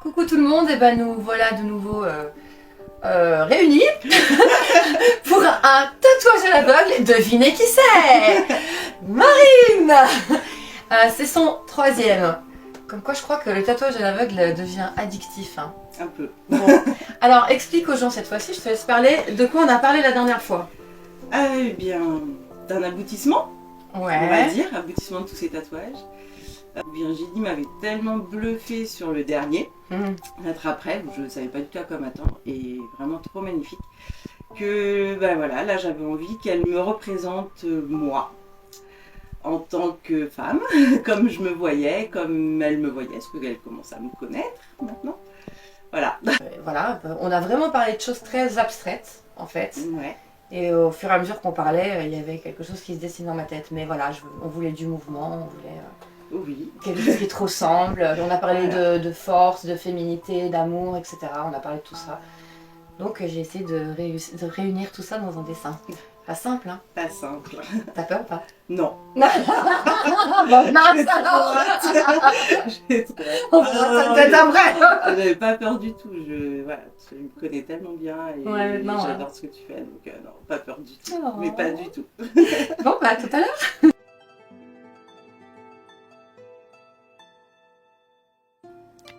Coucou tout le monde, et ben nous voilà de nouveau réunis pour un tatouage à l'aveugle. Devinez qui c'est? Marine. C'est son 3e. Comme quoi je crois que le tatouage à l'aveugle devient addictif. Hein. Un peu. Bon. Alors explique aux gens cette fois-ci, je te laisse parler. De quoi on a parlé la dernière fois? Eh bien, d'un aboutissement, on va dire, aboutissement de tous ces tatouages. Virginie m'avait tellement bluffé sur le dernier, l'être après, où je ne savais pas du tout à quoi m'attendre, et vraiment trop magnifique, que ben voilà, là j'avais envie qu'elle me représente moi, en tant que femme, comme je me voyais, comme elle me voyait, parce qu'elle commence à me connaître maintenant. Voilà. Voilà, on a vraiment parlé de choses très abstraites en fait. Ouais. Et au fur et à mesure qu'on parlait, il y avait quelque chose qui se dessinait dans ma tête. Mais voilà, on voulait du mouvement, on voulait Oui. quelque chose qui te ressemble. On a parlé de force, de féminité, d'amour, etc. On a parlé de tout ça. Donc j'ai essayé de réunir tout ça dans un dessin. Pas simple, hein? Pas simple. T'as peur ou pas? Non. Bon, mince alors! J'ai trop hâte. On voit sa tête après! Je n'avais pas peur du tout. Voilà, tu me connais tellement bien et Ouais, non, j'adore ce que tu fais. Donc non, pas peur du tout. Oh. Mais pas du tout. Bon, bah à tout à l'heure!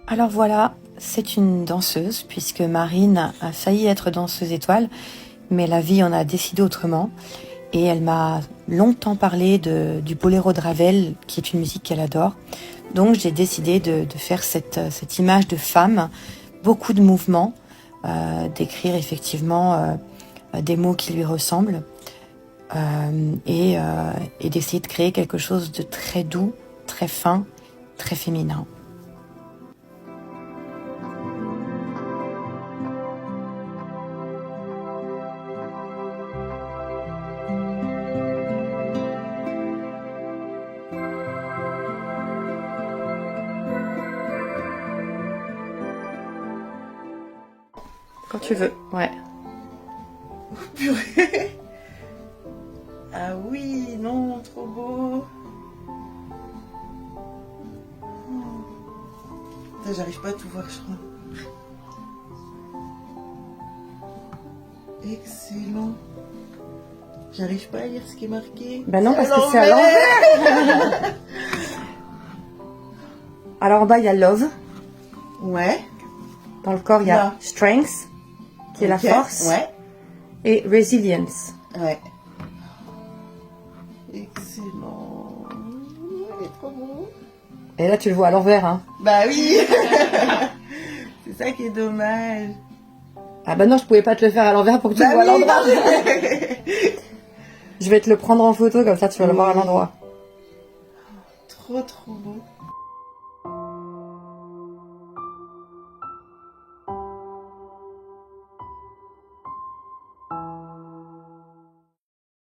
Alors voilà, c'est une danseuse, puisque Marine a failli être danseuse étoile, mais la vie en a décidé autrement. Et elle m'a longtemps parlé du boléro de Ravel, qui est une musique qu'elle adore. Donc j'ai décidé de faire cette image de femme, beaucoup de mouvements, d'écrire effectivement des mots qui lui ressemblent, et d'essayer de créer quelque chose de très doux, très fin, très féminin. Quand tu veux, ouais. Purée. Ah oui, non, trop beau. Putain, j'arrive pas à tout voir, je crois. Excellent. J'arrive pas à lire ce qui est marqué. Ben non, parce que c'est à l'envers. Alors en bas, il y a love. Ouais. Dans le corps, il y a Là. strength, qui est la force. Ouais. Et resilience. Ouais. Excellent. Il est trop beau. Et là, tu le vois à l'envers, hein. Bah oui. C'est ça qui est dommage. Ah bah non, je pouvais pas te le faire à l'envers pour que tu le vois à l'endroit. Je vais te le prendre en photo, comme ça tu vas le voir à l'endroit. Trop beau.